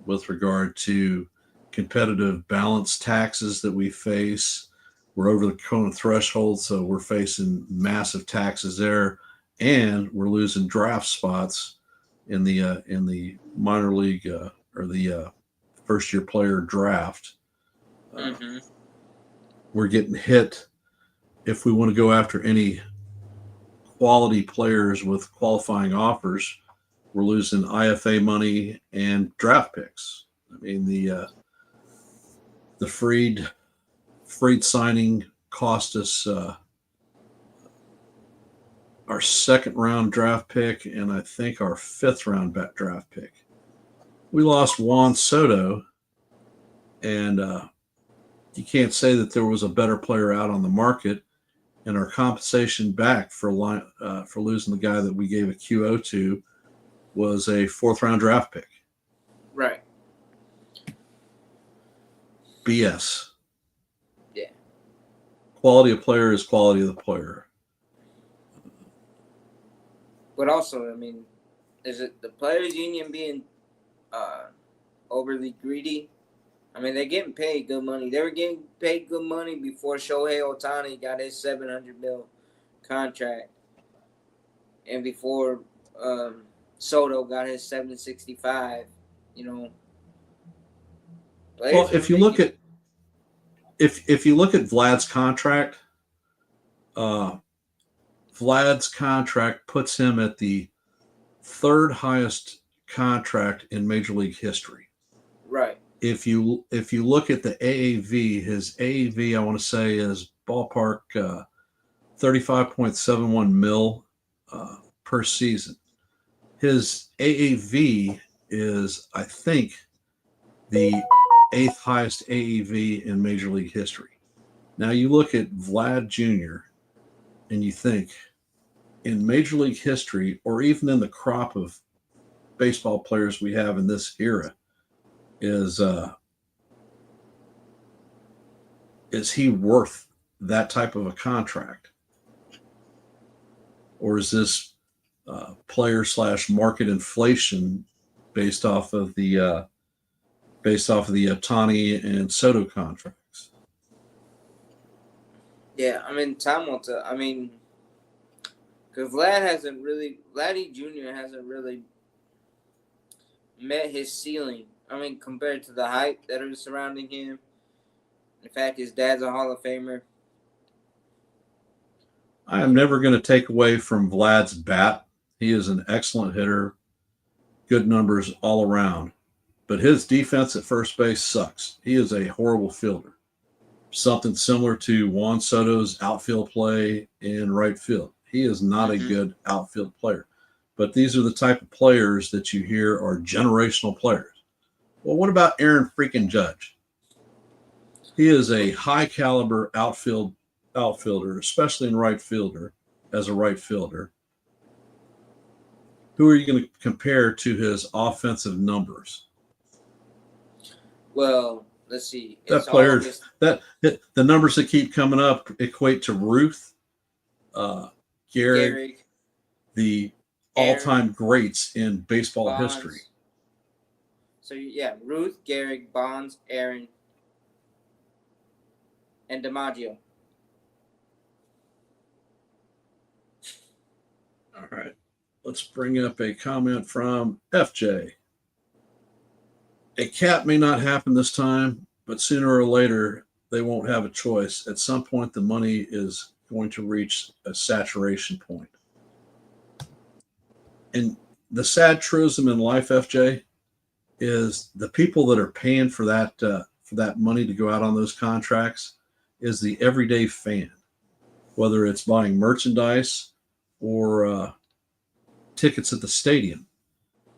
with regard to competitive balance taxes that we face. We're over the Kona threshold, so we're facing massive taxes there, and we're losing draft spots in the minor league or the first year player draft. Mm-hmm. We're getting hit if we want to go after any quality players with qualifying offers. We're losing IFA money and draft picks. I mean, the Freed signing cost us our second round draft pick and I think our fifth round draft pick. We lost Juan Soto, and you can't say that there was a better player out on the market. And our compensation back for losing the guy that we gave a QO to was a fourth round draft pick. Right. BS. Yeah. Quality of player is quality of the player. But also, I mean, is it the Players Union being overly greedy? I mean, they're getting paid good money. They were getting paid good money before Shohei Ohtani got his $700 million contract, and before Soto got his $765. You know. Well, if you look at Vlad's contract, Vlad's contract puts him at the third highest contract in Major League history. Right. If you look at the AAV, his AAV I want to say is ballpark 35.71 mil per season. His AAV is, I think, the 8th highest AAV in Major League history. Now you look at Vlad Jr. and you think, in Major League history, or even in the crop of baseball players we have in this era, is he worth that type of a contract, or is this player / market inflation based off of the Otani and Soto contracts? Yeah, I mean, time will tell. I mean, because Vladdy Jr. hasn't really met his ceiling. I mean, compared to the hype that is surrounding him. In fact, his dad's a Hall of Famer. I am never going to take away from Vlad's bat. He is an excellent hitter, good numbers all around. But his defense at first base sucks. He is a horrible fielder. Something similar to Juan Soto's outfield play in right field. He is not a good outfield player. But these are the type of players that you hear are generational players. Well, what about Aaron freaking Judge? He is a high caliber outfielder, especially in right fielder, as a right fielder. Who are you going to compare to his offensive numbers? Well, let's see. That player, the numbers that keep coming up equate to Ruth, Gehrig, the all-time greats in baseball Bonds. history. So yeah, Ruth, Gehrig, Bonds, Aaron, and DiMaggio. All right. Let's bring up a comment from FJ. A cap may not happen this time, but sooner or later, they won't have a choice. At some point, the money is going to reach a saturation point. And the sad truism in life, FJ, is the people that are paying for that money to go out on those contracts is the everyday fan, whether it's buying merchandise or tickets at the stadium.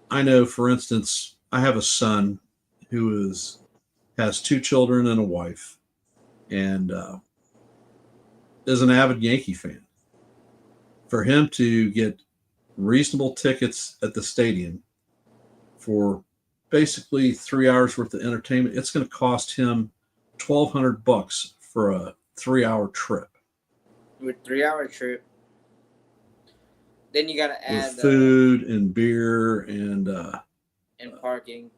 I know, for instance, I have a son who has 2 children and a wife, and is an avid Yankee fan. For him to get reasonable tickets at the stadium for basically 3 hours worth of entertainment, it's going to cost him $1,200 for a 3-hour trip. With 3-hour trip, then you got to add with food and beer and parking.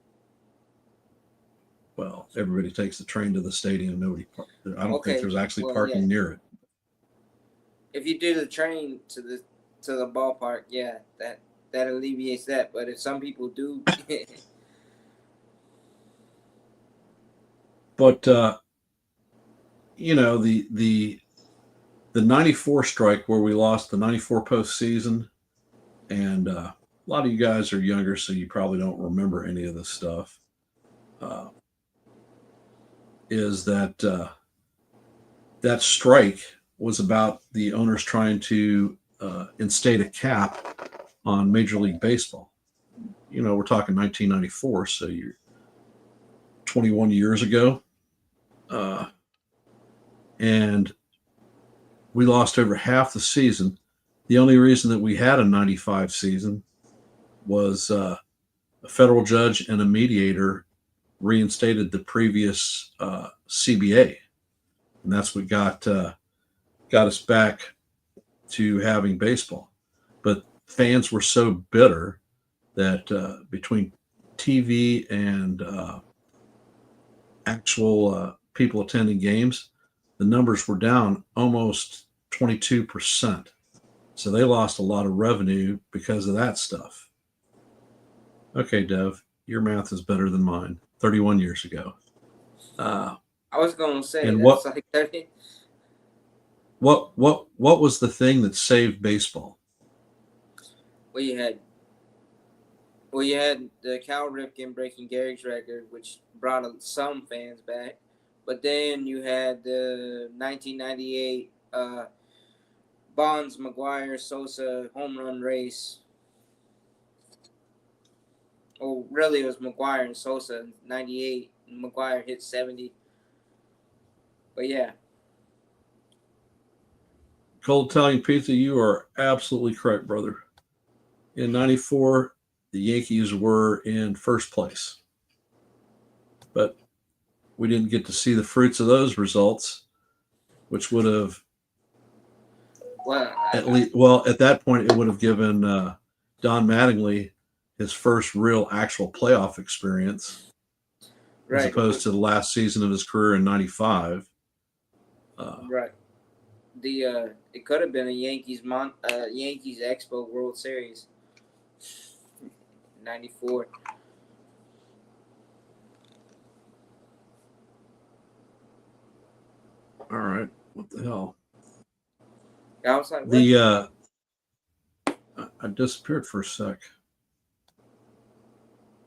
Well, everybody takes the train to the stadium. Nobody parks. I don't think there's actually parking near it. If you do the train to the ballpark, yeah, that alleviates that. But if some people do, but you know, the 94 strike where we lost the 94 postseason, and a lot of you guys are younger, so you probably don't remember any of this stuff. Is that that strike was about the owners trying to instate a cap on Major League Baseball. You know, we're talking 1994, so you're 21 years ago. And we lost over half the season. The only reason that we had a 95 season was a federal judge and a mediator reinstated the previous CBA, and that's what got us back to having baseball. But fans were so bitter that between TV and actual people attending games, the numbers were down almost 22%. So they lost a lot of revenue because of that stuff. Okay, Dev, your math is better than mine. 31 years ago. I was going to say, and that's like 30. What was the thing that saved baseball? Well, you had the Cal Ripken breaking Gehrig's record, which brought some fans back. But then you had the 1998 Bonds, McGwire, Sosa home run race. Oh, really, it was McGwire and Sosa in 98. And McGwire hit 70. But yeah. Cold Italian Pizza, you are absolutely correct, brother. In 94, the Yankees were in first place. But we didn't get to see the fruits of those results, which would have Well, at that point, it would have given Don Mattingly his first real actual playoff experience, as right, opposed to the last season of his career in '95. right. It could have been a Yankees Expo World Series, '94. All right, what the hell? I was like, what? I disappeared for a sec.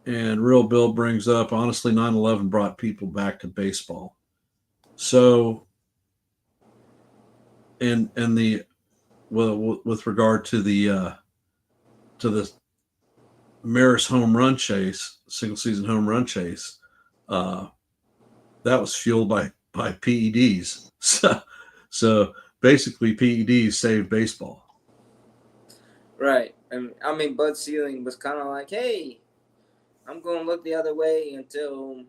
And Real Bill brings up, honestly, 9/11 brought people back to baseball. So, and the with regard to the Maris home run chase, single season home run chase, that was fueled by PEDs. So basically, PEDs saved baseball. Right. And I mean, Bud Selig was kind of like, hey, I'm going to look the other way until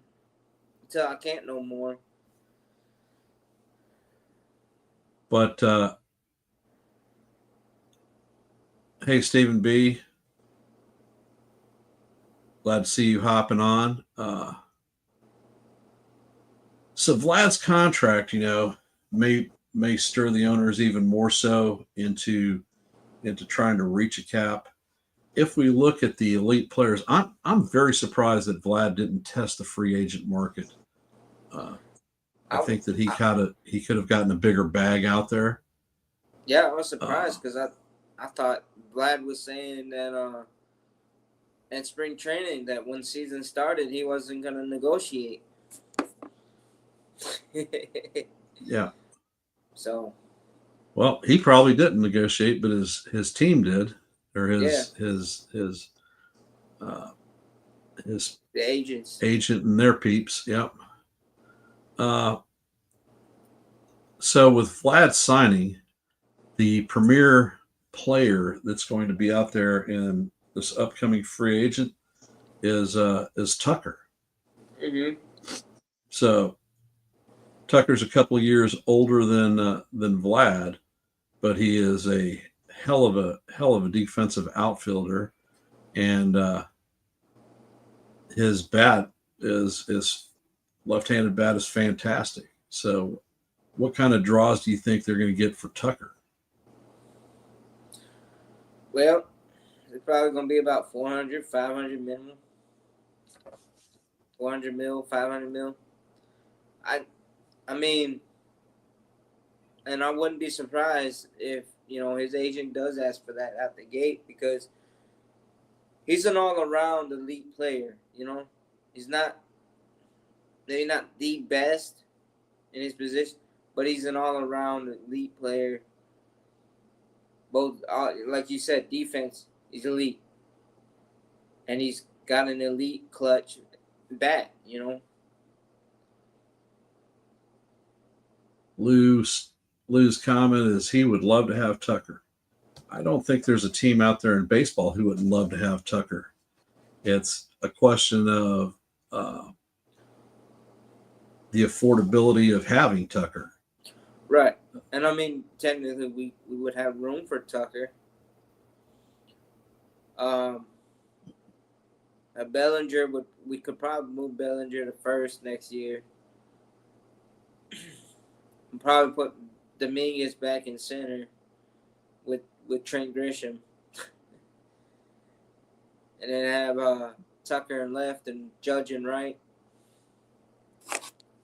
I can't no more. But hey, Stephen B, glad to see you hopping on. So Vlad's contract, may stir the owners even more so into trying to reach a cap. If we look at the elite players, I'm very surprised that Vlad didn't test the free agent market. I think that he could have gotten a bigger bag out there. Yeah, I was surprised because I thought Vlad was saying that in spring training that when season started he wasn't going to negotiate. Yeah. So. Well, he probably didn't negotiate, but his team did, or his The agents. agent and their peeps. Yep. So with Vlad signing, the premier player that's going to be out there in this upcoming free agent is Tucker. Mm-hmm. So Tucker's a couple of years older than Vlad, but he is a hell of a defensive outfielder, and his bat is left-handed bat is fantastic. So, what kind of draws do you think they're going to get for Tucker? Well, it's probably going to be about 400, 500 minimum. 400 mil, 500 mil. I mean, and I wouldn't be surprised if, his agent does ask for that out the gate because he's an all-around elite player, He's not maybe not the best in his position, but he's an all-around elite player. Both, like you said, defense, he's elite. And he's got an elite clutch bat, Lou's comment is he would love to have Tucker. I don't think there's a team out there in baseball who would love to have Tucker. It's a question of the affordability of having Tucker. Right. And I mean, technically, we would have room for Tucker. Bellinger we could probably move Bellinger to first next year. And probably put Dominguez back in center with Trent Grisham. And then have Tucker in left and Judge in right.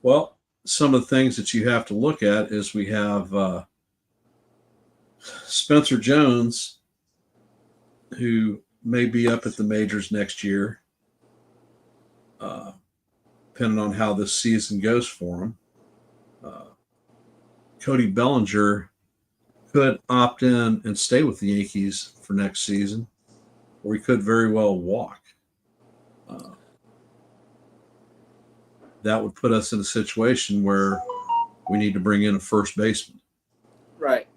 Well, some of the things that you have to look at is we have Spencer Jones, who may be up at the majors next year, depending on how this season goes for him. Cody Bellinger could opt in and stay with the Yankees for next season, or he could very well walk. That would put us in a situation where we need to bring in a first baseman. Right.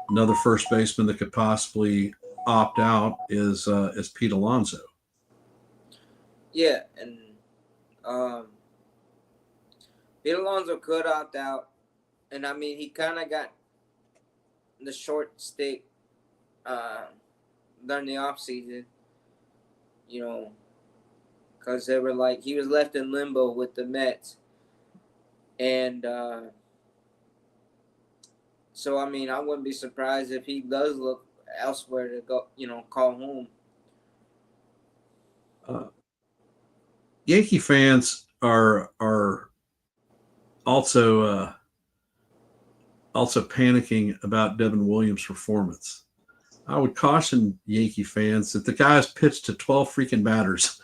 another first baseman that could possibly opt out is Pete Alonso. Yeah, and Pete Alonso could opt out, and I mean he kind of got the short stick during the off season, you know, because they were like he was left in limbo with the Mets, and so I mean I wouldn't be surprised if he does look elsewhere to go, call home. Yankee fans are also also panicking about Devin Williams' performance. I would caution Yankee fans that the guy's pitched to 12 freaking batters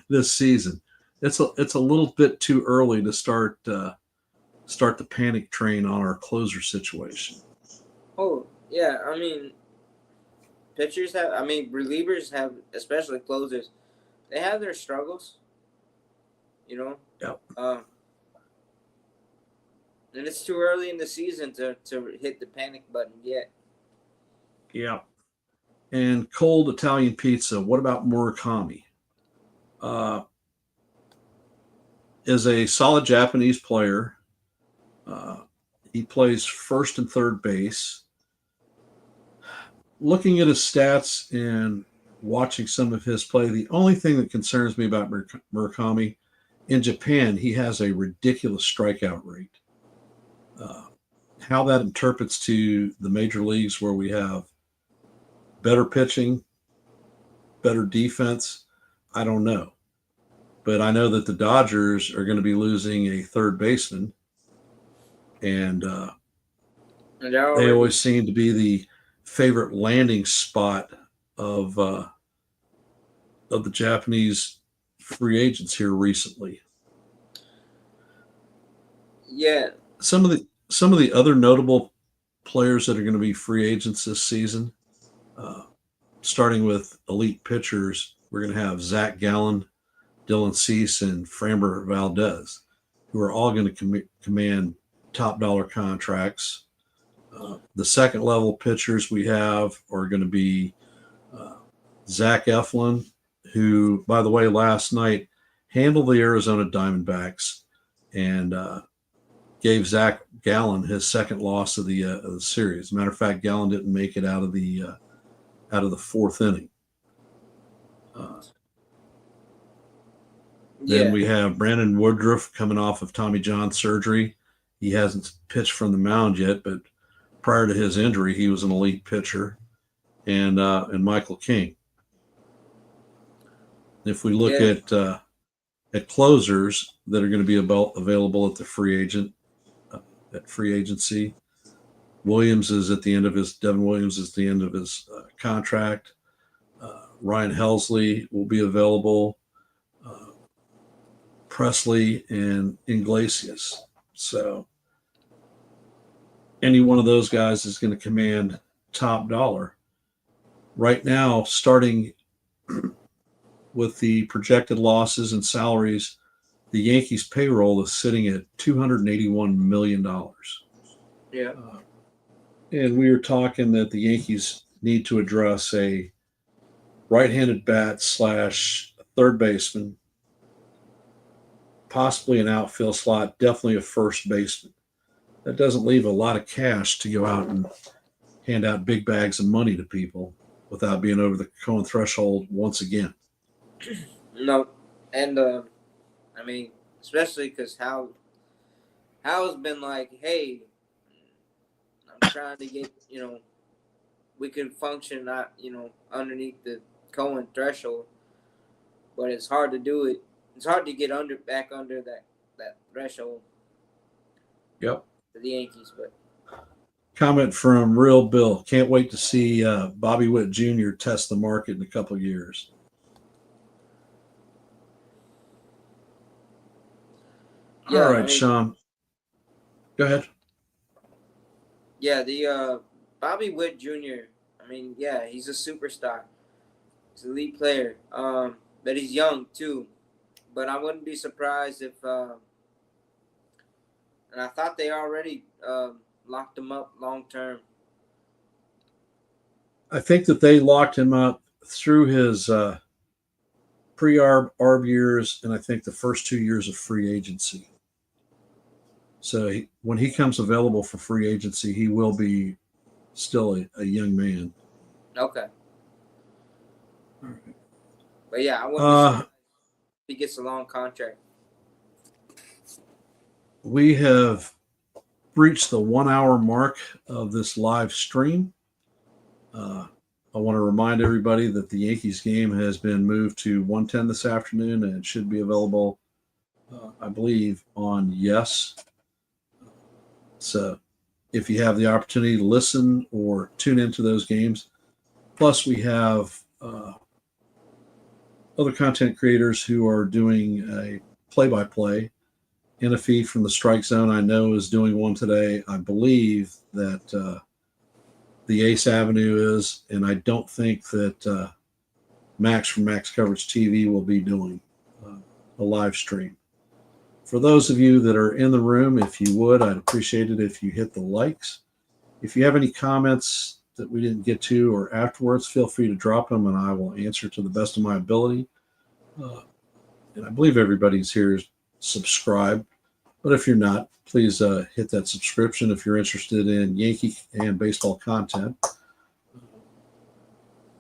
this season. It's a little bit too early to start the panic train on our closer situation. Oh yeah, I mean relievers have, especially closers, they have their struggles, you know. Yep. And it's too early in the season to hit the panic button yet. Yeah. And cold Italian pizza. What about Murakami? Is a solid Japanese player. He plays first and third base. Looking at his stats and watching some of his play, the only thing that concerns me about Murakami, in Japan, he has a ridiculous strikeout rate. How that interprets to the major leagues where we have better pitching, better defense, I don't know. But I know that the Dodgers are going to be losing a third baseman, and they always seem to be the favorite landing spot of the Japanese free agents here recently. Yeah. Some of the other notable players that are going to be free agents this season, starting with elite pitchers, we're going to have Zach Gallen, Dylan Cease, and Framber Valdez, who are all going to command top dollar contracts. The second level pitchers we have are going to be Zach Eflin, who, by the way, last night handled the Arizona Diamondbacks and gave Zach Gallen his second loss of the series. As a matter of fact, Gallen didn't make it out of the fourth inning. Then we have Brandon Woodruff coming off of Tommy John surgery. He hasn't pitched from the mound yet, but prior to his injury, he was an elite pitcher. And Michael King. If we look at closers that are going to be available at the free agency, Devin Williams is at the end of his contract. Ryan Helsley will be available. Presley and Iglesias. So any one of those guys is going to command top dollar. Right now, starting with the projected losses and salaries, the Yankees payroll is sitting at $281 million. Yeah. And we are talking that the Yankees need to address a right-handed bat / third baseman, possibly an outfield slot, definitely a first baseman. That doesn't leave a lot of cash to go out and hand out big bags of money to people without being over the Cohen threshold once again. No, and I mean, especially because Hal's been like, hey, I'm trying to get, we can function not, underneath the Cohen threshold, but it's hard to do it. It's hard to get back under that threshold. Yep. For the Yankees, but. Comment from Real Bill. Can't wait to see Bobby Witt Jr. test the market in a couple of years. Yeah, all right, Sean. Go ahead. Yeah, the Bobby Witt Jr. I mean, yeah, he's a superstar. He's an elite player. But he's young too. But I wouldn't be surprised if. And I thought they already locked him up long term. I think that they locked him up through his pre-arb years, and I think the first 2 years of free agency. So when he comes available for free agency, he will be still a young man. Okay. All right. But yeah, I wouldn't be surprised if he gets a long contract. We have reached the 1 hour mark of this live stream. I want to remind everybody that the Yankees game has been moved to 1:10 this afternoon, and it should be available, I believe, on Yes. So if you have the opportunity to listen or tune into those games, plus we have other content creators who are doing a play-by-play in a feed from the Strike Zone. I know is doing one today. I believe that the Ace Avenue is, and I don't think that Max from Max Coverage TV will be doing a live stream. For those of you that are in the room, if you would, I'd appreciate it if you hit the likes. If you have any comments that we didn't get to or afterwards, feel free to drop them and I will answer to the best of my ability. And I believe everybody's here is subscribed, but if you're not, please hit that subscription if you're interested in Yankee and baseball content.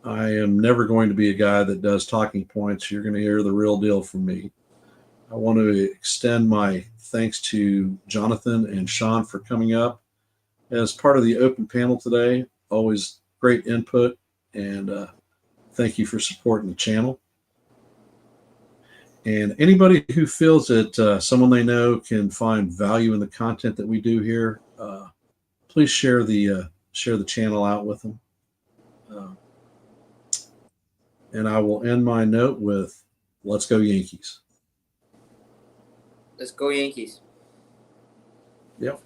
I am never going to be a guy that does talking points. You're going to hear the real deal from me. I want to extend my thanks to Jonathan and Sean for coming up as part of the open panel today. Always great input, and thank you for supporting the channel. And anybody who feels that someone they know can find value in the content that we do here, please share the channel out with them. And I will end my note with, let's go Yankees. Let's go Yankees. Yep.